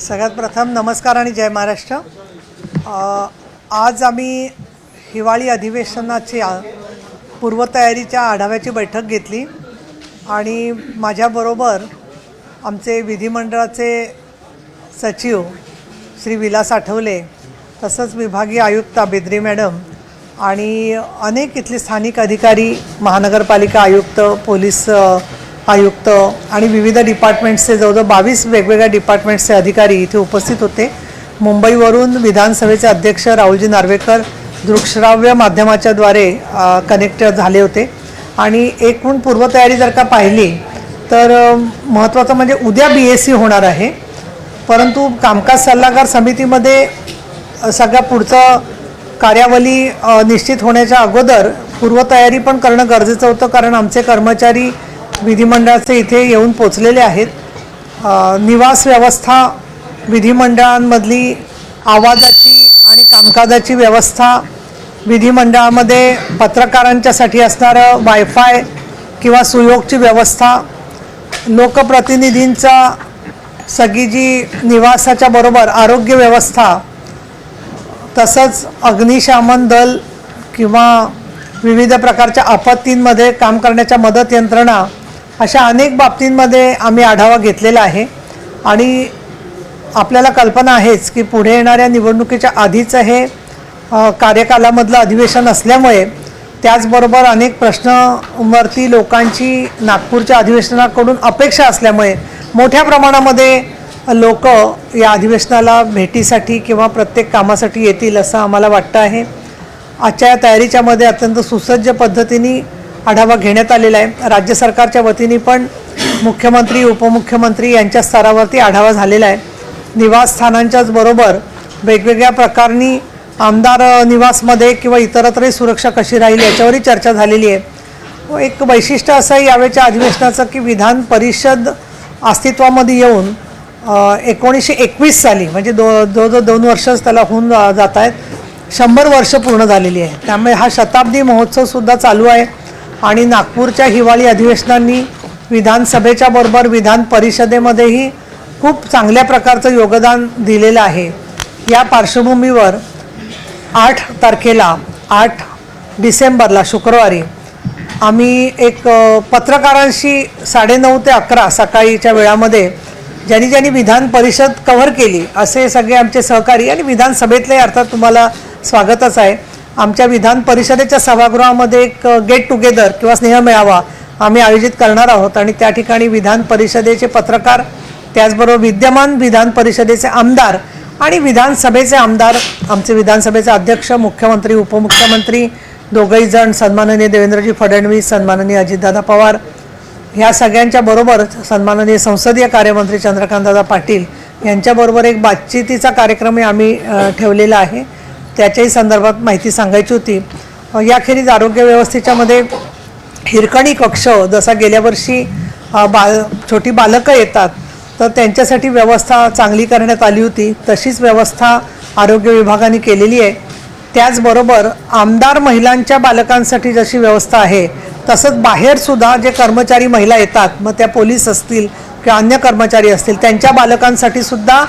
सगळ्यात प्रथम नमस्कार आणि जय महाराष्ट्र। आज आम्ही हिवाळी अधिवेशनाची पूर्वतयारीच्या आढाव्याची बैठक घेतली आणि माझ्याबरोबर आमचे विधिमंडळाचे सचिव श्री विलास आठवले, तसंच विभागीय आयुक्त बेद्रे मॅडम आणि अनेक इथले स्थानिक अधिकारी, महानगरपालिका आयुक्त, पोलीस आयुक्त आणि विविध डिपार्टमेंट्सचे जवळजवळ 22 वेगवेगळ्या डिपार्टमेंट्सचे अधिकारी इथे उपस्थित होते। मुंबईवरून विधानसभेचे अध्यक्ष राहुलजी नार्वेकर दृकश्राव्य माध्यमाच्याद्वारे कनेक्ट झाले होते आणि एकूण पूर्वतयारी जर का पाहिली तर महत्त्वाचं म्हणजे उद्या BSc होणार आहे, परंतु कामकाज सल्लागार समितीमध्ये सगळ्या पुढचं कार्यावली निश्चित होण्याच्या अगोदर पूर्वतयारी पण करणं गरजेचं होतं, कारण आमचे कर्मचारी विधिमंडळाचे इथे येऊन पोचलेले आहेत। निवास व्यवस्था, विधिमंडळांमधली आवाजाची आणि कामकाजाची व्यवस्था, विधिमंडळामध्ये पत्रकारांच्यासाठी असणारं वायफाय किंवा सुयोगची व्यवस्था, लोकप्रतिनिधींचा सगळी जी निवासाच्या बरोबर आरोग्य व्यवस्था, तसंच अग्निशमन दल किंवा विविध प्रकारच्या आपत्तींमध्ये काम करण्याच्या मदत यंत्रणा, अशा अनेक बाबतींमध्ये आम्ही आढावा घेतलेला आहे। आणि आपल्याला कल्पना आहेच की पुढे येणाऱ्या निवडणुकीच्या आधीचं हे कार्यकालामधलं अधिवेशन असल्यामुळे, त्याचबरोबर अनेक प्रश्नांवरती लोकांची नागपूरच्या अधिवेशनाकडून अपेक्षा असल्यामुळे मोठ्या प्रमाणामध्ये लोक या अधिवेशनाला भेटीसाठी किंवा प्रत्येक कामासाठी येतील असं आम्हाला वाटतं आहे। आजच्या या तयारीच्यामध्ये अत्यंत सुसज्ज पद्धतीने आढावा घेण्यात आलेला आहे। राज्य सरकारच्या वतीने पण मुख्यमंत्री, उपमुख्यमंत्री यांच्या स्तरावरती आढावा झालेला आहे। निवासस्थानांच्याच बरोबर वेगवेगळ्या प्रकारनी आमदार निवासमध्ये किंवा इतरत्रही सुरक्षा कशी राहील याच्यावरही चर्चा झालेली आहे। एक वैशिष्ट्य असं आहे यावेळच्या अधिवेशनाचं की विधान परिषद अस्तित्वामध्ये येऊन 1921 साली, म्हणजे जवळजवळ 2 वर्षच त्याला होऊन जात आहेत, 100 वर्ष पूर्ण झालेली आहे। त्यामुळे हा शताब्दी महोत्सवसुद्धा चालू आहे आणि नागपूरच्या हिवाळी अधिवेशनांनी विधानसभेच्या बरोबर विधान परिषदेमध्येही खूप चांगल्या प्रकारचं योगदान दिलेलं आहे। या पार्श्वभूमीवर 8 तारखेला 8 डिसेंबरला शुक्रवारी आम्ही एक पत्रकारांशी 9:30 ते 11 सकाळीच्या वेळामध्ये ज्यांनी विधान परिषद कव्हर केली असे सगळे आमचे सहकारी आणि विधानसभेतले अर्थात तुम्हाला स्वागतच आहे। आमच्या विधान परिषदेच्या सभागृहामध्ये एक गेट टुगेदर किंवा स्नेहमेळावा आम्ही आयोजित करणार आहोत आणि त्या ठिकाणी विधान परिषदेचे पत्रकार, त्याचबरोबर विद्यमान विधान परिषदेचे आमदार आणि विधानसभेचे आमदार, आमचे विधानसभेचे अध्यक्ष, मुख्यमंत्री, उपमुख्यमंत्री दोघंही जण, सन्माननीय देवेंद्रजी फडणवीस, सन्माननीय अजितदादा पवार, ह्या सगळ्यांच्या बरोबर सन्माननीय संसदीय कार्यमंत्री चंद्रकांतदादा पाटील यांच्याबरोबर एक बातचीतीचा कार्यक्रम आम्ही ठेवलेला आहे। त्याच्याही संदर्भात माहिती सांगायची होती। याखेरीज आरोग्य व्यवस्थेच्यामध्ये हिरकणी कक्ष, जसा गेल्या वर्षी छोटी बालकं येतात तर त्यांच्यासाठी व्यवस्था चांगली करण्यात आली होती, तशीच व्यवस्था आरोग्य विभागाने केलेली आहे। त्याचबरोबर आमदार महिलांच्या बालकांसाठी जशी व्यवस्था आहे तसंच बाहेरसुद्धा जे कर्मचारी महिला येतात, मग त्या पोलीस असतील किंवा अन्य कर्मचारी असतील, त्यांच्या बालकांसाठी सुद्धा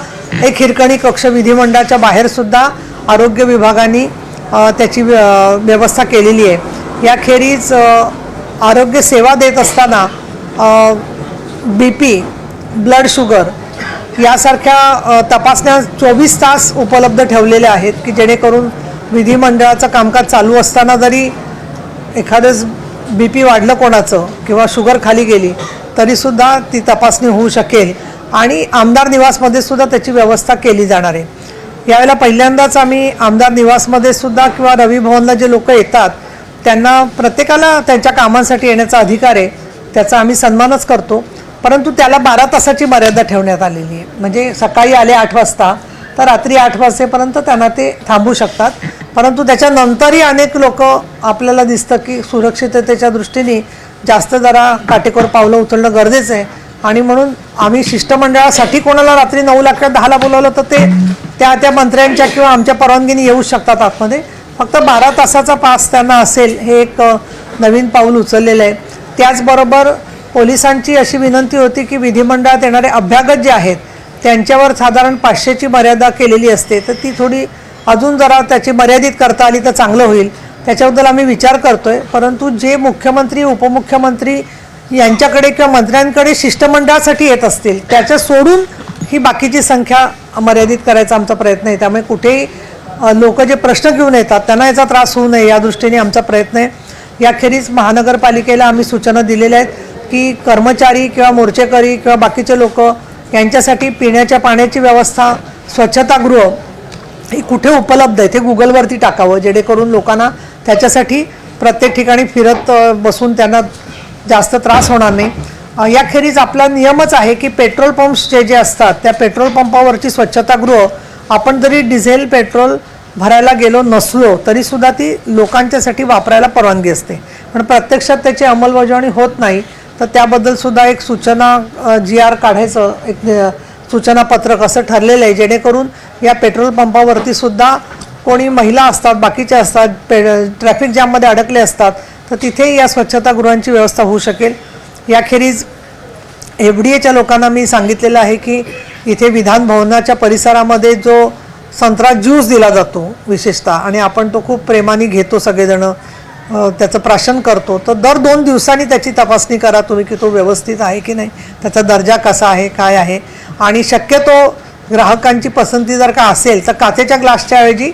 एक हिरकणी कक्ष विधिमंडळाच्या बाहेरसुद्धा आरोग्य विभागाने त्याची व्यवस्था केलेली आहे। याखेरीज आरोग्य सेवा देत असताना BP, ब्लड शुगर यासारख्या तपासण्या 24 तास उपलब्ध ठेवलेल्या आहेत की जेणेकरून विधिमंडळाचं कामकाज चालू असताना जरी एखादं BP वाढलं कोणाचं किंवा शुगर खाली गेली तरीसुद्धा ती तपासणी होऊ शकेल आणि आमदार निवासमध्ये सुद्धा त्याची व्यवस्था केली जाणार आहे। यावेळेला पहिल्यांदाच आम्ही आमदार निवासमध्ये सुद्धा किंवा रवी भवनला जे लोक येतात त्यांना प्रत्येकाला त्यांच्या कामांसाठी येण्याचा अधिकार आहे, त्याचा आम्ही सन्मानच करतो, परंतु त्याला 12 तासाची मर्यादा ठेवण्यात आलेली आहे। म्हणजे सकाळी आले 8 वाजता तर रात्री 8 वाजेपर्यंत त्यांना ते थांबू शकतात, परंतु त्याच्यानंतरही अनेक लोक आपल्याला दिसतं की सुरक्षिततेच्या दृष्टीने जास्त जरा काटेकोर पावलं उचलणं गरजेचं आहे आणि म्हणून आम्ही शिष्टमंडळासाठी कोणाला रात्री 9ला किंवा 10ला बोलवलं तर ते त्या मंत्र्यांच्या किंवा आमच्या परवानगीने येऊ शकतात आतमध्ये, फक्त 12 तासाचा पास त्यांना असेल, हे एक नवीन पाऊल उचललेलं आहे। त्याचबरोबर पोलिसांची अशी विनंती होती की विधिमंडळात येणारे अभ्यागत जे आहेत त्यांच्यावर साधारण 500ची मर्यादा केलेली असते, तर ती थोडी अजून जरा त्याची मर्यादित करता आली तर चांगलं होईल, त्याच्याबद्दल आम्ही विचार करतोय. परंतु जे मुख्यमंत्री उपमुख्यमंत्री यांच्याकडे किंवा मंत्र्यांकडे शिष्टमंडळासाठी येत असतील त्याच्या सोडून ही बाकीची संख्या मर्यादित करायचा आमचा प्रयत्न आहे. त्यामुळे कुठेही लोक जे प्रश्न घेऊन येतात त्यांना याचा त्रास होऊ नये या दृष्टीने आमचा प्रयत्न आहे. याखेरीज महानगरपालिकेला आम्ही सूचना दिलेल्या आहेत की कर्मचारी किंवा मोर्चेकरी किंवा बाकीचे लोक यांच्यासाठी पिण्याच्या पाण्याची व्यवस्था, स्वच्छतागृह ही कुठे उपलब्ध आहे ते गुगलवरती टाकावं, जेणेकरून लोकांना त्याच्यासाठी प्रत्येक ठिकाणी फिरत बसून त्यांना जास्त त्रास होणार नाही. याखेरीज आपला नियमच आहे की पेट्रोल पंप्स जे असतात त्या पेट्रोल पंपावरची स्वच्छतागृह आपण जरी डिझेल पेट्रोल भरायला गेलो नसलो तरीसुद्धा ती लोकांच्यासाठी वापरायला परवानगी असते, पण प्रत्यक्षात त्याची अंमलबजावणी होत नाही. तर त्याबद्दलसुद्धा एक सूचना GR काढायचं एक सूचनापत्रक असं ठरलेलं आहे, जेणेकरून या पेट्रोल पंपावरती सुद्धा कोणी महिला असतात, बाकीच्या असतात, ट्रॅफिक जॅममध्ये अडकले असतात, तर तिथे या स्वच्छतागृहांची व्यवस्था होऊ शकेल. याखेरीज FDAच्या लोकांना मी सांगितलेलं आहे की इथे विधान भवनाच्या परिसरामध्ये जो संत्रा ज्यूस दिला जातो विशेषतः, आणि आपण तो खूप प्रेमाने घेतो सगळेजण, त्याचं प्राशन करतो, तर दर 2 दिवसांनी त्याची तपासणी करा तुम्ही की तो व्यवस्थित आहे की नाही, त्याचा दर्जा कसा आहे, काय आहे. आणि शक्यतो ग्राहकांची पसंती जर का असेल तर काचेच्या ग्लासच्या ऐवजी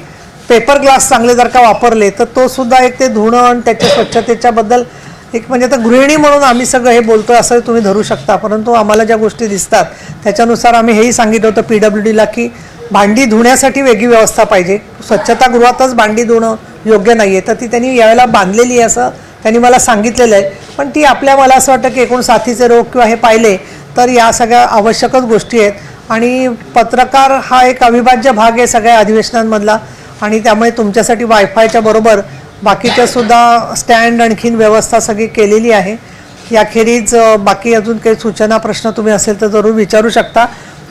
पेपर ग्लास चांगले जर का वापरले तर तो सुद्धा एक ते धुणं आणि त्याच्या स्वच्छतेच्याबद्दल एक म्हणजे आता गृहिणी म्हणून आम्ही सगळं हे बोलतो असं तुम्ही धरू शकता, परंतु आम्हाला ज्या गोष्टी दिसतात त्याच्यानुसार आम्ही हेही सांगितलं होतं PWDला की भांडी धुण्यासाठी वेगळी व्यवस्था पाहिजे, स्वच्छतागृहातच भांडी धुणं योग्य नाही आहे, तर ती त्यांनी यावेळेला बांधलेली आहे असं त्यांनी मला सांगितलेलं आहे. पण ती मला असं वाटतं की एकूण साथीचे रोग किंवा हे पाहिले तर या सगळ्या आवश्यकच गोष्टी आहेत. आणि पत्रकार हा एक अविभाज्य भाग आहे सगळ्या अधिवेशनांमधला, आणि त्यामुळे तुमच्यासाठी वायफायच्या बरोबर बाकीच्यासुद्धा स्टँड आणखीन व्यवस्था सगळी केलेली आहे. याखेरीज बाकी अजून काही सूचना प्रश्न तुम्ही असेल तर जरूर विचारू शकता.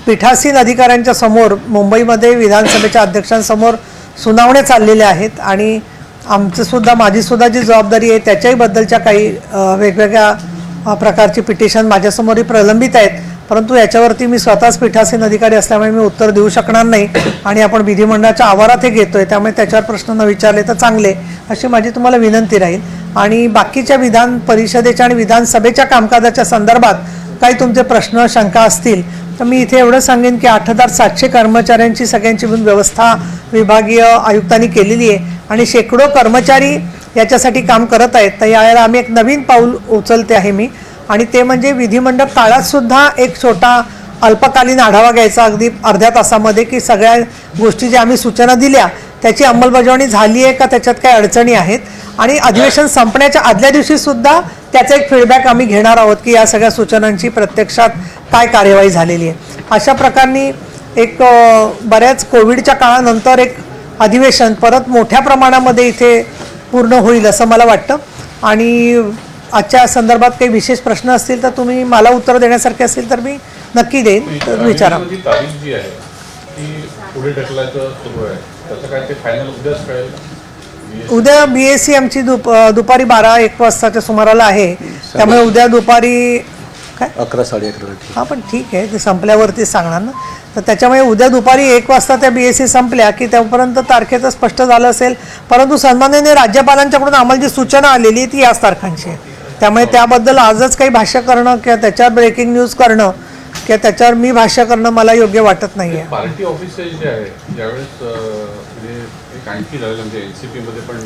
पीठासीन अधिकाऱ्यांच्या समोर मुंबईमध्ये विधानसभेच्या अध्यक्षांसमोर सुनावण्या चाललेल्या आहेत, आणि माझीसुद्धा जी जबाबदारी आहे त्याच्याही बद्दलच्या काही वेगवेगळ्या प्रकारची पिटिशन माझ्यासमोरही प्रलंबित आहेत, परंतु याच्यावरती मी स्वतःच पीठासीन अधिकारी असल्यामुळे मी उत्तर देऊ शकणार नाही, आणि आपण विधिमंडळाच्या आवारात हे घेतोय त्यामुळे त्याच्यावर प्रश्न न विचारले तर चांगले अशी माझी तुम्हाला विनंती राहील. आणि बाकीच्या विधान परिषदेच्या आणि विधानसभेच्या कामकाजाच्या संदर्भात काही तुमचे प्रश्न शंका असतील तर मी इथे एवढं सांगेन की 8,700 कर्मचाऱ्यांची सगळ्यांची व्यवस्था विभागीय आयुक्तांनी केलेली आहे, आणि शेकडो कर्मचारी याच्यासाठी काम करत आहेत. तर यावेळेला आम्ही एक नवीन पाऊल उचलते आहे मी, आणि ते म्हणजे विधिमंडळ काळातसुद्धा एक छोटा अल्पकालीन आढावा घ्यायचा अगदी अर्ध्या तासामध्ये की सगळ्या गोष्टी ज्या आम्ही सूचना दिल्या त्याची अंमलबजावणी झाली आहे का, त्याच्यात काय अडचणी आहेत, आणि अधिवेशन संपण्याच्या आदल्या दिवशीसुद्धा त्याचा एक फीडबॅक आम्ही घेणार आहोत की या सगळ्या सूचनांची प्रत्यक्षात काय कार्यवाही झालेली आहे. अशा प्रकारे एक बऱ्याच कोविडच्या काळानंतर एक अधिवेशन परत मोठ्या प्रमाणामध्ये इथे पूर्ण होईल असं मला वाटतं. आणि आजच्या संदर्भात काही विशेष प्रश्न असतील तर तुम्ही मला उत्तर देण्यासारखे असेल तर मी नक्की देईन, तर विचारा. तारीख जी आहे ती पुढे ढकलायचं सुरू आहे, त्याचं काय ते फायनल उद्याच कळेल? उद्या BSc आमची दुपारी 12-1 वाजताच्या सुमाराला आहे, त्यामुळे उद्या दुपारी काय 11-11:30. हां, पण ठीक आहे, ते संपल्यावरतीच सांगणार ना. तर त्याच्यामुळे उद्या दुपारी 1 वाजता त्या BSc संपल्या की त्यापर्यंत तारखेचं स्पष्ट झालं असेल, परंतु सन्माननीय राज्यपालांच्याकडून आम्हाला जी सूचना आलेली ती याच तारखांची आहे, त्यामुळे त्याबद्दल आजच काही भाष्य करणं किंवा त्याच्यावर ब्रेकिंग न्यूज करणं किंवा त्याच्यावर मी भाष्य करणं मला योग्य वाटत नाही आहे. पार्टी ऑफिसेस जे आहे ज्यावेळेस म्हणजे एक आणखी झालेलं म्हणजे NCP मध्ये पण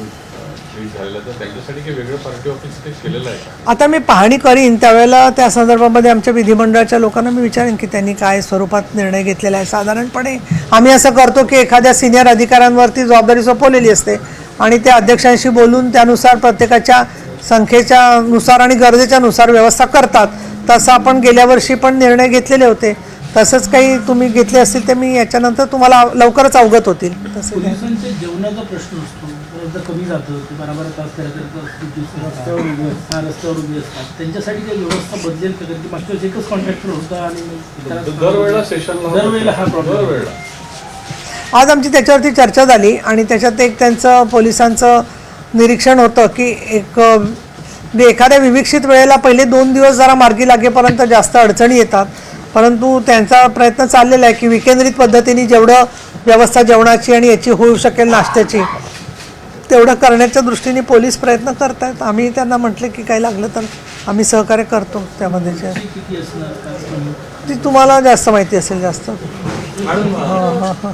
झालेलं, तर त्यांच्यासाठी काही वेगळं पार्टी ऑफिस ते केलेलं आहे का? आता मी पाहणी करीन त्यावेळेला त्या संदर्भामध्ये आमच्या विधिमंडळाच्या लोकांना मी विचारेन की त्यांनी काय स्वरूपात निर्णय घेतलेला आहे. साधारणपणे आम्ही असं करतो की एखाद्या सिनियर अधिकाऱ्यांवरती जबाबदारी सोपवलेली असते आणि त्या अध्यक्षांशी बोलून त्यानुसार प्रत्येकाच्या संख्येच्या नुसार आणि गरजेच्या नुसार व्यवस्था करतात. तसं आपण गेल्या वर्षी पण निर्णय घेतलेले होते, तसंच काही तुम्ही घेतले असतील तर मी याच्यानंतर तुम्हाला लवकरच अवगत होतील. तसं पोलिसांचे जेवणाचा प्रश्न असतो, बऱ्याचदा कमी जातं, ते 12 तास रस्त्यावर उभे असतात, त्यांच्यासाठी काही व्यवस्था बदलेल का? कारण की मागच्या वेळेस एकच कॉन्ट्रॅक्टर होता आणि दरवेळेला सेशनला दरवेळेला हा प्रॉब्लेम. आज आमची त्याच्यावरती चर्चा झाली आणि त्याच्यात एक त्यांचं पोलिसांचं निरीक्षण होतं की एखाद्या विविक्षित वेळेला पहिले 2 दिवस जरा मार्गी लागेपर्यंत जास्त अडचणी येतात परंतु त्यांचा प्रयत्न चाललेला आहे की विकेंद्रित पद्धतीने जेवढं व्यवस्था जेवणाची आणि याची होऊ शकेल नाश्त्याची तेवढं करण्याच्या दृष्टीने पोलीस प्रयत्न करत आहेत. आम्ही त्यांना म्हटले की काही लागलं तर आम्ही सहकार्य करतो त्यामध्ये. किती असणार काय असणार? ती तुम्हाला जास्त माहिती असेल जास्त. मॅडम हां हां हां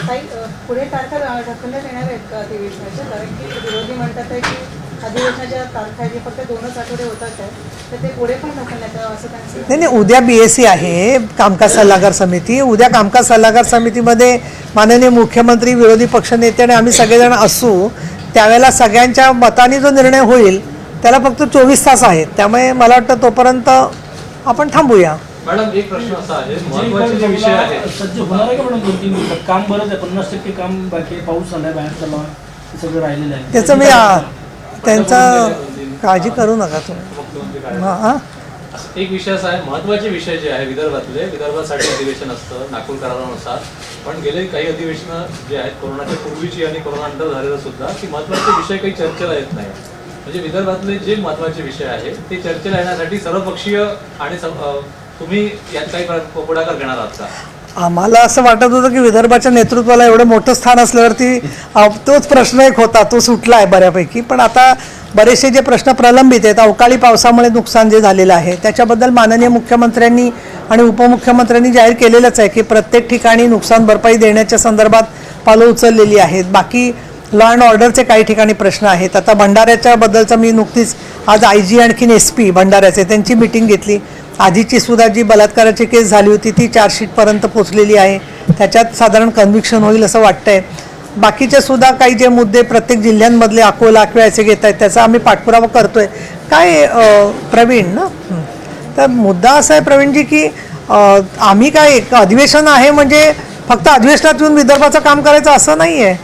काही पुढे तारखा ढकलण्यात येणार आहेत का अधिवेशनाच्या? कारण की विरोधी म्हणतात आहे की अधिवेशनाच्या तारखा जे फक्त 2च आठवडे होतात आहे तर ते पुढे पण ढकलण्यात यावं असं त्यांचं. नाही नाही, उद्या BSC आहे कामकाज सल्लागार समिती. उद्या कामकाज सल्लागार समितीमध्ये माननीय मुख्यमंत्री, विरोधी पक्षनेते आणि आम्ही सगळेजण असू. त्यावेळेला सगळ्यांच्या मताने जो निर्णय होईल त्याला फक्त 24 तास आहेत. त्यामुळे मला वाटतं तोपर्यंत आपण थांबूया. मॅडम एक प्रश्न असा आहे, महत्त्वाचे जे विषय आहेत सज्ज होणार आहे का मॅडम 2-3 दिवसात? काम बरंच आहे, 50% काम बाकी आहे, पाऊस आलाय, बाहेर चालला, हे सगळं राहिलेलं आहे. त्याचं मी त्यांचा काळजी करू नका तुम्ही. मुख्यमंत्री काय हां हां एक विषय असा आहे, महत्त्वाचे विषय जे आहे विदर्भासाठी अधिवेशन असतं नागपूर करारानुसार, पण गेले काही अधिवेशनं जे आहेत कोरोनाच्या पूर्वीची आणि कोरोनानंतर झालेलं सुद्धा की महत्त्वाचे विषय काही चर्चेला येत नाही. म्हणजे विदर्भातले जे महत्त्वाचे विषय आहेत ते चर्चेला येण्यासाठी सर्वपक्षीय आणि तुम्ही यात काही पुढाकार घेणार आहात का? आम्हाला असं वाटत होतं की विदर्भाच्या नेतृत्वाला एवढं मोठं स्थान असल्यावरती तोच प्रश्न एक होता, तो सुटला आहे बऱ्यापैकी. पण आता बरेचसे जे प्रश्न प्रलंबित आहेत, अवकाळी पावसामुळे नुकसान जे झालेलं आहे त्याच्याबद्दल माननीय मुख्यमंत्र्यांनी आणि उपमुख्यमंत्र्यांनी जाहीर केलेलंच आहे की प्रत्येक ठिकाणी नुकसान भरपाई देण्याच्या संदर्भात पावलं उचललेली आहेत. बाकी लॉ अँड ऑर्डरचे काही ठिकाणी प्रश्न आहेत. आता भंडाऱ्याच्या बद्दलचं मी नुकतीच आज IG आणखीन SP भंडाऱ्याचे त्यांची मिटिंग घेतली. आधीची सुद्धा जी बलात्काराची केस झाली होती ती चार्जशीटपर्यंत पोचलेली आहे. त्याच्यात साधारण कन्व्हिक्शन होईल असं वाटतंय. बाकीचे सुद्धा काही जे मुद्दे प्रत्येक जिल्ह्यांमधले अकोला किंवा असे घेत आहेत त्याचा आम्ही पाठपुरावा करतोय. काय प्रवीण ना, तर मुद्दा असा आहे प्रवीणजी की आम्ही काय एक अधिवेशन आहे म्हणजे फक्त अधिवेशनात येऊन विदर्भाचं काम करायचं असं नाही आहे.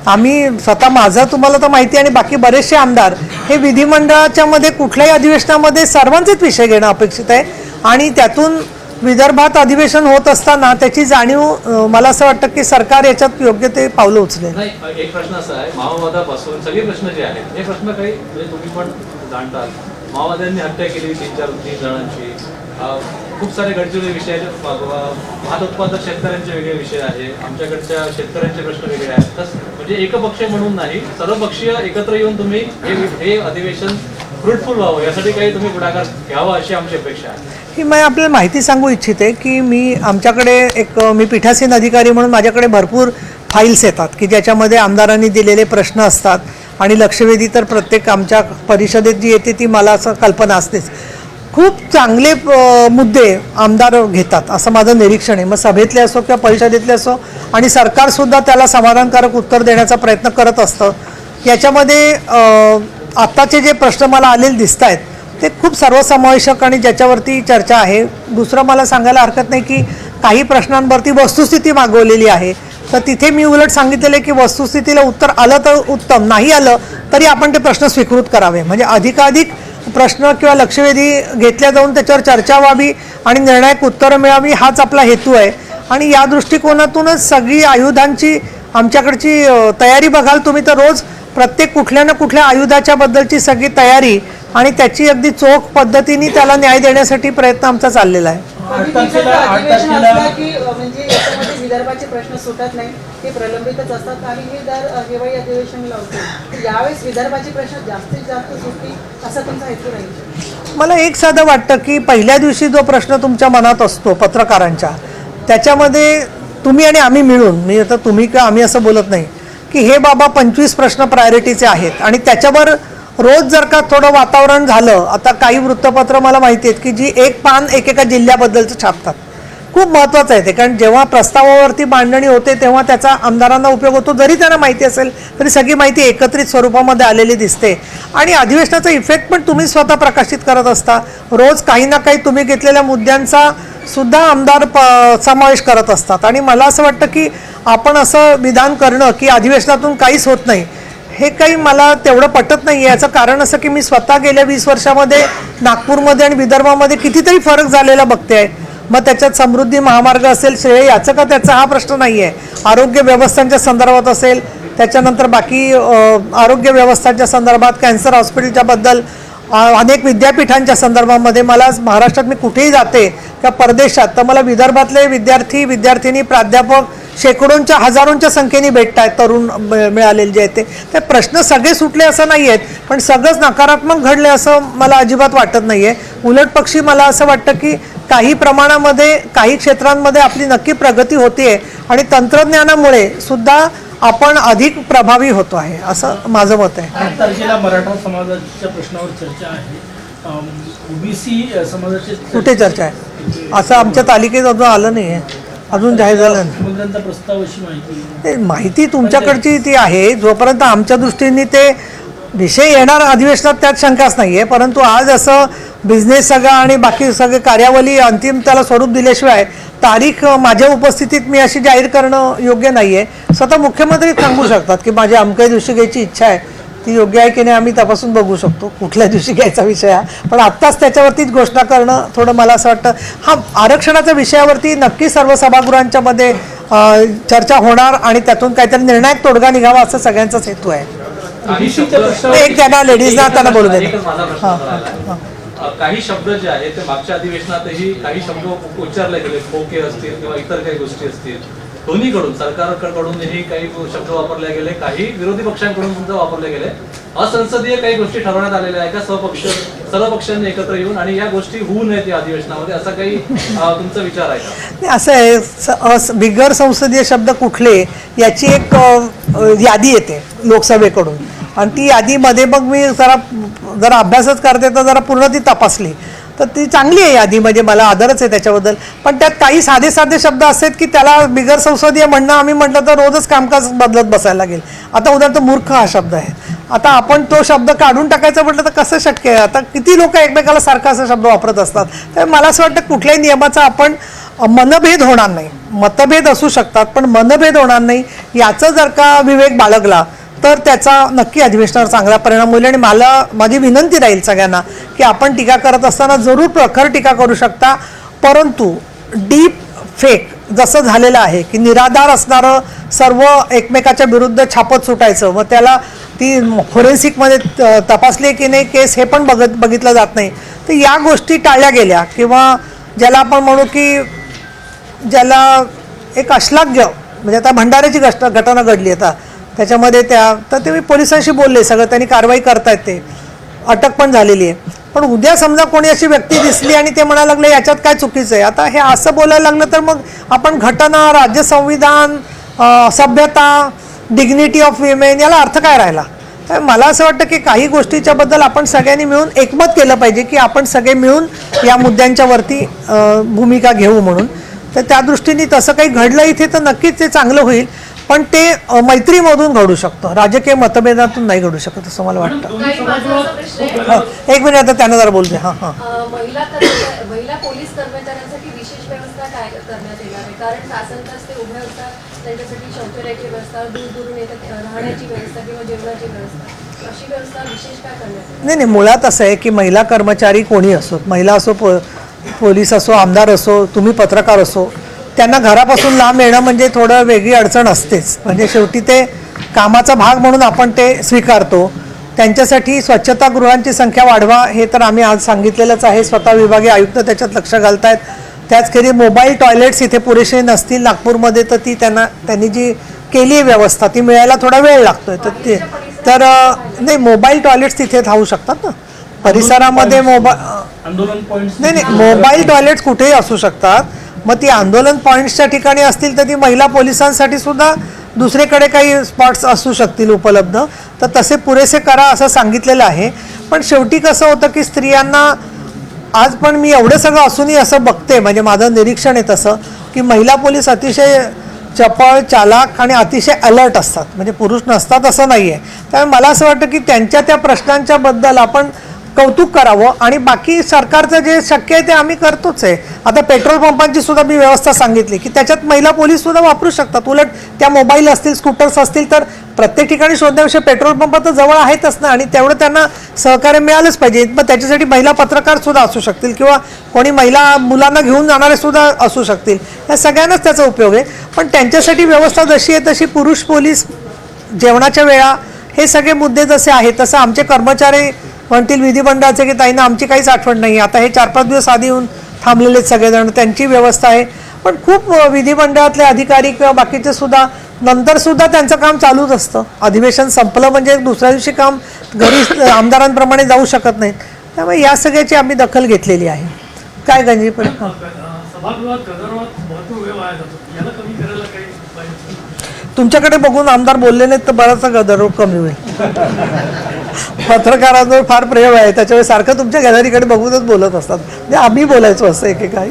आम्ही स्वतः माझं तुम्हाला तर माहिती आहे आणि बाकी बरेचसे आमदार हे विधिमंडळाच्या मध्ये कुठल्याही अधिवेशनामध्ये सर्वांचेच विषय घेणं अपेक्षित आहे आणि त्यातून विदर्भात अधिवेशन होत असताना त्याची जाणीव मला असं वाटतं की सरकार याच्यात योग्य ते पावलं उचलेल. नाही, एक प्रश्न असा आहे, माओवादापासून सगळे प्रश्न जे आहेत हे प्रश्न काही म्हणजे तुम्ही पण जाणताल, माओवाद्यांनी हत्या केली 3 जणांची, खूप सारे गडचिरोली विषय आहेत, भात उत्पादक शेतकऱ्यांचे वेगळे विषय आहे, आमच्याकडच्या शेतकऱ्यांचे प्रश्न वेगळे आहेत. म्हणजे एकपक्ष म्हणून नाही, सर्वपक्षीय एकत्र येऊन तुम्ही हे अधिवेशन फ्रुटफुल व्हावं यासाठी काही तुम्ही पुढाकार घ्यावा अशी आमची अपेक्षा आहे. ही मी आपल्याला माहिती सांगू इच्छिते की मी पीठासीन अधिकारी म्हणून माझ्याकडे भरपूर फाईल्स येतात की ज्याच्यामध्ये आमदारांनी दिलेले प्रश्न असतात आणि लक्षवेधी तर प्रत्येक आमच्या परिषदेत जी येते ती मला असं कल्पना असतेच. खूप चांगले मुद्दे आमदार घेतात असं माझं निरीक्षण आहे. मग सभेतले असो किंवा परिषदेतले असो आणि सरकारसुद्धा त्याला समाधानकारक उत्तर देण्याचा प्रयत्न करत असतं. याच्यामध्ये आत्ताचे जे प्रश्न मला आलेले दिसत आहेत ते खूप सर्वसमावेशक आणि ज्याच्यावरती चर्चा आहे. दुसरं मला सांगायला हरकत नाही की काही प्रश्नांवरती वस्तुस्थिती मागवलेली आहे, तर तिथे मी उलट सांगितलेलं आहे की वस्तुस्थितीला उत्तर आलं तर उत्तम, नाही आलं तरी आपण ते प्रश्न स्वीकृत करावे. म्हणजे अधिकाधिक प्रश्न किंवा लक्षवेधी घेतल्या जाऊन त्याच्यावर चर्चा व्हावी आणि निर्णायक उत्तरं मिळावी हाच आपला हेतू आहे. आणि या दृष्टिकोनातूनच सगळी आयुधांची आमच्याकडची तयारी बघाल तुम्ही तर रोज प्रत्येक कुठल्या ना कुठल्या आयुधाच्या बद्दलची सगळी तयारी आणि त्याची अगदी चोख पद्धतीने त्याला न्याय देण्यासाठी प्रयत्न आमचा चाललेला आहे. अधिवेशन असलं की म्हणजे याच्यामध्ये विदर्भाचे प्रश्न सुटत नाही, ते प्रलंबितच असतात आणि हे दर हिवाळी अधिवेशन लावतो. यावेळेस विदर्भाचे प्रश्न जास्तीत जास्त सुटतील असा तुमचा हेतू राहील? मला एक साधं वाटतं की पहिल्या दिवशी जो प्रश्न तुमच्या मनात असतो पत्रकारांच्या, त्याच्यामध्ये तुम्ही आणि आम्ही मिळून, मी आता तुम्ही का आम्ही असं बोलत नाही, की हे बाबा 25 प्रश्न प्रायोरिटीचे आहेत आणि त्याच्यावर रोज जर का थोडं वातावरण झालं. आता काही वृत्तपत्र मला माहिती आहेत की जी एक पान एकेका जिल्ह्याबद्दलचं छापतात. खूप महत्त्वाचं आहे ते, कारण जेव्हा प्रस्तावावरती मांडणी होते तेव्हा त्याचा आमदारांना उपयोग होतो. जरी त्यांना माहिती असेल तरी सगळी माहिती एकत्रित स्वरूपामध्ये आलेली दिसते आणि अधिवेशनाचा इफेक्ट पण तुम्ही स्वतः प्रकाशित करत असता. रोज काही ना काही तुम्ही घेतलेल्या मुद्द्यांचा सुद्धा आमदार समावेश करत असतात आणि मला असं वाटतं की आपण असं विधान करणं की अधिवेशनातून काहीच होत नाही हे काही मला तेवढं पटत नाही. याचं कारण असं की मी स्वतः गेल्या 20 वर्षामध्ये नागपूरमध्ये आणि विदर्भामध्ये कितीतरी फरक झालेला बघते आहे. मग त्याच्यात समृद्धी महामार्ग असेल, श्रेय याचं का त्याचा हा प्रश्न नाही आहे. आरोग्य व्यवस्थांच्या संदर्भात असेल, त्याच्यानंतर बाकी आरोग्य व्यवस्थांच्या संदर्भात, कॅन्सर हॉस्पिटलच्या बद्दल, अनेक विद्यापीठांच्या संदर्भामध्ये मला महाराष्ट्रात मी कुठेही जाते किंवा परदेशात तर मला विदर्भातले विद्यार्थी प्राध्यापक शेकडोंच्या हजारोंच्या संख्येने भेटत आहेत, तरुण मिळालेले जे आहेत ते प्रश्न सगळे सुटले असं नाही आहेत, पण सगळंच नकारात्मक घडले असं मला अजिबात वाटत नाही आहे. उलट पक्षी मला असं वाटतं की काही प्रमाणामध्ये काही क्षेत्रांमध्ये आपली नक्की प्रगती होते आहे आणि तंत्रज्ञानामुळे सुद्धा आपण अधिक प्रभावी होतो आहे असं माझं मत आहे. 8 तारखेला मराठा समाजाच्या प्रश्नावर चर्चा आहे. ओबीसी समाजाचे कुठे चर्चा आहे असं आमच्या तालिकेत अजून आलं नाही आहे, अजून जाहीर झालं नाही. मुख्यमंत्र्यांचा प्रस्ताव अशी माहिती ते माहिती तुमच्याकडची ती आहे, जोपर्यंत आमच्या दृष्टीने ते विषय येणार अधिवेशनात त्यात शंकाच नाही आहे. परंतु आज असं बिझनेस सगळा आणि बाकी सगळे कार्यावली अंतिम त्याला स्वरूप दिल्याशिवाय तारीख माझ्या उपस्थितीत मी अशी जाहीर करणं योग्य नाही आहे. स्वतः मुख्यमंत्री सांगू शकतात की माझ्या अमक्या दिवशी घ्यायची इच्छा आहे, ती योग्य आहे की नाही आम्ही तपासून बघू शकतो कुठल्या दिवशी घ्यायचा विषय आहे. पण आत्ताच त्याच्यावरतीच घोषणा करणं थोडं मला असं वाटतं. हा आरक्षणाच्या विषयावरती नक्की सर्व सभागृहांच्या मध्ये चर्चा होणार आणि त्यातून काहीतरी निर्णायक तोडगा निघावा असं सगळ्यांचाच हेतू आहे. एक त्यांना लेडीजना त्यांना बोलू दे. एकच माझा प्रश्न राहिला. काही शब्द जे आहेत ते मागच्या अधिवेशनातही काही शब्द उच्चारले गेले, खोके असतील किंवा इतर काही गोष्टी असतील, दोन्हीकडून सरकारकडूनही काही शब्द वापरले गेले, काही विरोधी पक्षांकडून सुद्धा वापरले गेले. असंसदीय काही गोष्टी ठरवण्यात आलेल्या आहे का सर्व पक्षांनी एकत्र येऊन आणि या गोष्टी होऊ नयेत या अधिवेशनामध्ये, असा काही तुमचा विचार आहे का? असं आहे, बिगर संसदीय शब्द कुठले याची एक यादी येते लोकसभेकडून आणि ती यादीमध्ये मग मी जरा अभ्यासच करते तर जरा पूर्ण ती तपासली तर ती चांगली आहे यादी, म्हणजे मला आदरच आहे त्याच्याबद्दल. पण त्यात काही साधे शब्द असतात की त्याला बिगर संसदीय म्हणणं आम्ही म्हटलं तर रोजच कामकाज बदलत बसायला लागेल. आता उदाहरणार्थ मूर्ख हा शब्द आहे, आता आपण तो शब्द काढून टाकायचा म्हटलं तर कसं शक्य आहे? आता किती लोक एकमेकाला सारखा असा शब्द वापरत असतात. तर मला असं वाटतं कुठल्याही नियमाचा आपण मनभेद होणार नाही, मतभेद असू शकतात पण मनभेद होणार नाही याचं जर का विवेक बाळगला तर त्याचा नक्की अधिवेशनावर चांगला परिणाम होईल. आणि माझी विनंती राहील सगळ्यांना की आपण टीका करत असताना जरूर प्रखर टीका करू शकता, परंतु डीप फेक जसं झालेलं आहे की निराधार असणारं सर्व एकमेकाच्या विरुद्ध छापत सुटायचं, मग त्याला ती फोरेन्सिकमध्ये तपासली की नाही केस हे पण बघितलं जात नाही. तर या गोष्टी टाळल्या गेल्या किंवा ज्याला आपण म्हणू की ज्याला एक अश्लाघ्य म्हणजे आता भंडाऱ्याची घटना घडली आता त्याच्यामध्ये तर ते पोलिसांशी बोलले, सगळं त्यांनी कारवाई करतायत, ते अटक पण झालेली आहे. पण उद्या समजा कोणी अशी व्यक्ती दिसली आणि ते म्हणायला लागले याच्यात काय चुकीचं आहे, आता हे असं बोलायला लागलं तर मग आपण घटना, राज्य संविधान, सभ्यता, डिग्निटी ऑफ विमेन याला अर्थ काय राहिला? तर मला असं वाटतं की काही गोष्टीच्याबद्दल आपण सगळ्यांनी मिळून एकमत केलं पाहिजे की आपण सगळे मिळून या मुद्द्यांच्यावरती भूमिका घेऊ म्हणून. तर त्या दृष्टीने तसं काही घडलं इथे तर नक्कीच ते चांगलं होईल, पण ते मैत्रीमधून घडू शकतं, राजकीय मतभेदातून नाही घडू शकत असं मला वाटतं. एक मिनिट आता त्यांना जरा बोलते. महिला पोलीस कर्मचाऱ्यांसाठी विशेष व्यवस्था काय करण्यात येणार आहे? कारण तासनतास ते उभे असतात, त्यांच्यासाठी शौचालयाची व्यवस्था, दूरून येतात राहण्याची व्यवस्था किंवा जेवणाची व्यवस्था, अशी व्यवस्था विशेष काय करण्यात येईल? नाही, मुळात असं आहे की महिला कर्मचारी कोणी असो, महिला असो, पोलीस असो, आमदार असो, तुम्ही पत्रकार असो, त्यांना घरापासून लांब येणं म्हणजे थोडं वेगळी अडचण असतेच. म्हणजे शेवटी ते कामाचा भाग म्हणून आपण ते स्वीकारतो. त्यांच्यासाठी स्वच्छतागृहांची संख्या वाढवा हे तर आम्ही आज सांगितलेलंच आहे, स्वतः विभागीय आयुक्त त्याच्यात लक्ष घालतायत. त्याचखेरी मोबाईल टॉयलेट्स इथे पुरेसे नसतील नागपूरमध्ये तर ती त्यांनी जी केली आहे व्यवस्था ती मिळायला थोडा वेळ लागतोय. तर नाही, मोबाईल टॉयलेट्स तिथे थांबू शकतात ना परिसरामध्ये. नाही, मोबाईल टॉयलेट्स कुठेही असू शकतात. मग ती आंदोलन पॉईंट्सच्या ठिकाणी असतील तर ती महिला पोलिसांसाठी सुद्धा दुसरीकडे काही स्पॉट्स असू शकतील उपलब्ध, तर तसे पुरेसे करा असं सांगितलेलं आहे. पण शेवटी कसं होतं की स्त्रियांना आज पण मी एवढं सगळं असूनही असं बघते, म्हणजे माझं निरीक्षण आहे तसं की महिला पोलीस अतिशय चपळ, चालाक आणि अतिशय अलर्ट असतात, म्हणजे पुरुष नसतात असं नाही आहे. त्यामुळे मला असं वाटतं की त्यांच्या त्या प्रश्नांच्याबद्दल आपण कौतुक करावं आणि बाकी सरकारचं जे शक्य आहे ते आम्ही करतोच आहे. आता पेट्रोल पंपांची सुद्धा मी व्यवस्था सांगितली की त्याच्यात महिला पोलीस सुद्धा वापरू शकतात. उलट त्या मोबाईल असतील, स्कूटर्स असतील तर प्रत्येक ठिकाणी शोधण्यापेक्षा पेट्रोल पंप तर जवळ आहेतच ना, आणि तेवढं त्यांना सहकार्य मिळालंच पाहिजे. मग त्याच्यासाठी महिला पत्रकार सुद्धा असू शकतील किंवा कोणी महिला मुलांना घेऊन जाणारे सुद्धा असू शकतील. या सगळ्यांनाच त्याचा उपयोग आहे. पण त्यांच्यासाठी व्यवस्था जशी आहे तशी पुरुष पोलीस, जेवणाच्या वेळा, हे सगळे मुद्दे जसे आहेत तसं आमचे कर्मचारी म्हणतील विधिमंडळाचे की ताईंना आमची काहीच आठवण नाही, आता हे 4-5 दिवस आधी येऊन थांबलेले आहेत सगळेजण, त्यांची व्यवस्था आहे. पण खूप विधिमंडळातले अधिकारी किंवा बाकीचे सुद्धा नंतर सुद्धा त्यांचं काम चालूच असतं. अधिवेशन संपलं म्हणजे दुसऱ्या दिवशी काम घरी आमदारांप्रमाणे जाऊ शकत नाहीत. त्यामुळे या सगळ्याची आम्ही दखल घेतलेली आहे. काय गंजी पण सभागृहात गदारोळात भरपूर वेळ वाया जातो, याला कमी करायला काही उपाय? तुमच्याकडे बघून आमदार बोलले नाहीत तर बराचसा गदारोळ कमी होईल. पत्रकारांवर फार प्रेम आहे, त्याच्यामुळे सारखं तुमच्या गॅलरीकडे बघूनच बोलत असतात. म्हणजे आम्ही बोलायचो असं एकेकाळी,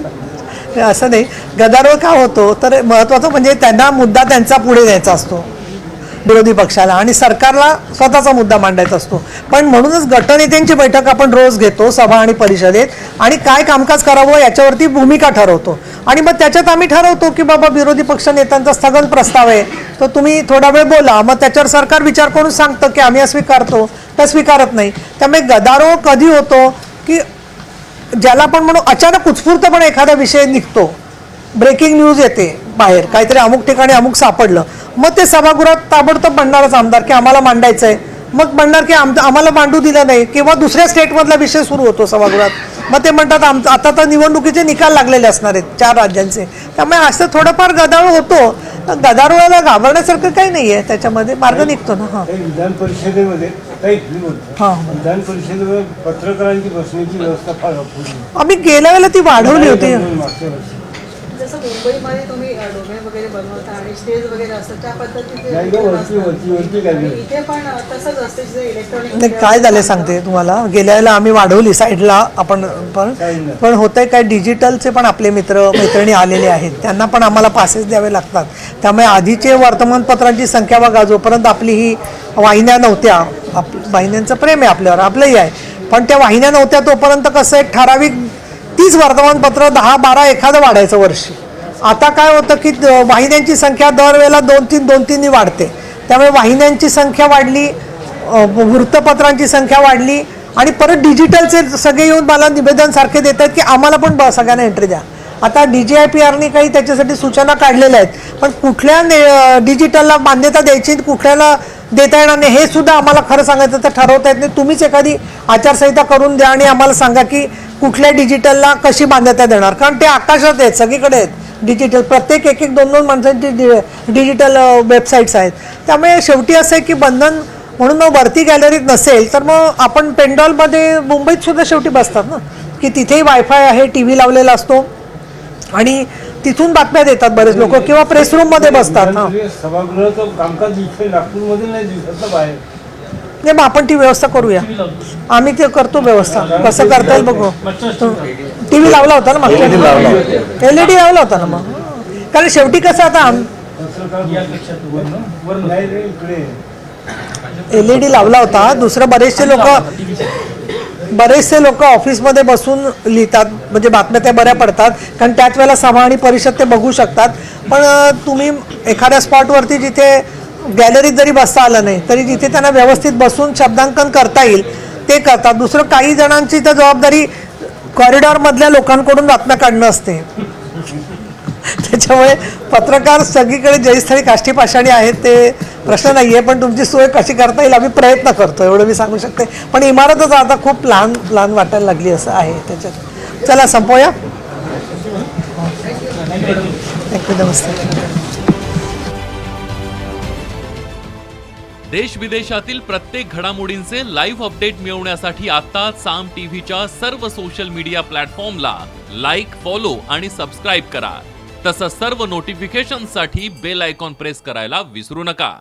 असं नाही. गदारोळ का होतो तर महत्त्वाचं म्हणजे त्यांना मुद्दा त्यांचा पुढे द्यायचा असतो विरोधी पक्षाला, आणि सरकारला स्वतःचा मुद्दा मांडायचा असतो. पण म्हणूनच गटनेत्यांची बैठक आपण रोज घेतो सभा आणि परिषदेत, आणि काय कामकाज करावं याच्यावरती भूमिका ठरवतो. आणि मग त्याच्यात आम्ही ठरवतो की बाबा विरोधी पक्ष नेत्यांचा स्थगन प्रस्ताव आहे, तर तुम्ही थोडा वेळ बोला, मग त्याच्यावर सरकार विचार करून सांगतं की आम्ही स्वीकारतो का स्वीकारत नाही. त्यामुळे गदारोळ कधी होतो की ज्याला आपण म्हणू अचानक उत्स्फूर्तपणे एखादा विषय निघतो, ब्रेकिंग न्यूज येते बाहेर, काहीतरी अमुक ठिकाणी अमुक सापडलं, मग ते सभागृहात ताबडतोब म्हणणारच आमदार की आम्हाला मांडायचं आहे. मग म्हणणार की आम्हाला मांडू दिलं नाही, किंवा दुसऱ्या स्टेटमधला विषय सुरू होतो सभागृहात, मग ते म्हणतात आता तर निवडणुकीचे निकाल लागलेले असणार आहेत 4 राज्यांचे. त्यामुळे असं थोडंफार गदारोळ होतो. गदारोळाला घाबरण्यासारखं काही नाही आहे, त्याच्यामध्ये मार्ग निघतो ना. हां विधान परिषदेमध्ये हां विधान परिषदेमध्ये पत्रकारांची बसण्याची व्यवस्था फार अपुरी आहे. आम्ही गेल्या वेळेला ती वाढवली होती. मागच्या वर्षी जसं मुंबईमध्ये तुम्ही डोमे वगैरे बनवता आणि स्टेज वगैरे असतं त्या पद्धतीने नाही गं, वरती आणि इथे पण तसंच असते जे नाही, इलेक्ट्रॉनिक काय झालं सांगते तुम्हाला, गेल्या वेळेला आम्ही वाढवली साईडला आपण पण होतंय काय, डिजिटलचे पण आपले मित्र मैत्रिणी आलेले आहेत, त्यांना पण आम्हाला पासेस द्यावे लागतात. त्यामुळे आधीचे वर्तमानपत्रांची संख्या बघा, जोपर्यंत आपली ही वाहिन्या नव्हत्या, वाहिन्यांचं प्रेम आहे आपल्यावर, आपलंही आहे, पण त्या वाहिन्या नव्हत्या तोपर्यंत कसं एक ठराविक 30 वर्तमानपत्र 10-12 एखादं वाढायचं वर्षी. आता काय होतं की वाहिन्यांची संख्या दरवेळेला 2-3 वाढते. त्यामुळे वाहिन्यांची संख्या वाढली, वृत्तपत्रांची संख्या वाढली, आणि परत डिजिटलचे सगळे येऊन मला निवेदन सारखे देतात की आम्हाला पण सगळ्यांना एंट्री द्या. आता DGIPRने काही त्याच्यासाठी सूचना काढलेल्या आहेत, पण कुठल्या डिजिटलला मान्यता द्यायची, कुठल्याला देता येणार नाही हे सुद्धा आम्हाला खरं सांगायचं तर ठरवता येत नाही. तुम्हीच एखादी आचारसंहिता करून द्या आणि आम्हाला सांगा की कुठल्या डिजिटलला कशी मान्यता देणार, कारण ते आकाशात आहेत, सगळीकडे आहेत डिजिटल, प्रत्येक 1-2 माणसांची डिजिटल वेबसाईट्स आहेत. त्यामुळे शेवटी असं आहे की बंधन म्हणून मग वरती गॅलरीत नसेल तर मग आपण पेंडॉलमध्ये मुंबईत सुद्धा शेवटी बसतात ना, की तिथेही वायफाय आहे, TV लावलेला असतो आणि तिथून बातम्या देतात बरेच लोक, किंवा प्रेस रूम मध्ये बसतात. ना सभागृहाचं कामकाज इथे नागपूरमध्ये नाही दिसत बाहेर. नाही, मग आपण ती व्यवस्था करूया, आम्ही ते करतो व्यवस्था, कसं करता येईल बघू. TV लावला होता ना मागच्या, LED लावला होता ना मग, कारण शेवटी कसं आता LED लावला होता. दुसरं बरेचसे लोक ऑफिसमध्ये बसून लिहितात, म्हणजे बातम्या त्या बऱ्या पडतात, कारण त्याच वेळेला सभा आणि परिषद ते बघू शकतात. पण तुम्ही एखाद्या स्पॉटवरती जिथे गॅलरीत जरी बसता आलं नाही तरी जिथे त्यांना व्यवस्थित बसून शब्दांकन करता येईल ते करतात. दुसरं काही जणांची तर जबाबदारी कॉरिडॉरमधल्या लोकांकडून बातम्या काढणं असते. त्याच्यामुळे पत्रकार सगळीकडे जयस्थळी काष्टी पाषाणी आहेत, ते प्रश्न नाही आहे, पण तुमची सोय कशी करता येईल आम्ही प्रयत्न करतो, एवढं मी सांगू शकते. पण इमारतच आता खूप लहान वाटायला लागली असं आहे त्याच्यात. चला संपवूया. थँक्यू, नमस्ते. देश विदेशातील प्रत्येक घडामोडींचे लाईव्ह अपडेट मिळवण्यासाठी आता साम टीव्हीच्या सर्व सोशल मीडिया प्लॅटफॉर्मला लाईक, फॉलो आणि सबस्क्राईब करा. तसंच सर्व नोटिफिकेशनसाठी बेल आयकॉन प्रेस करायला विसरू नका.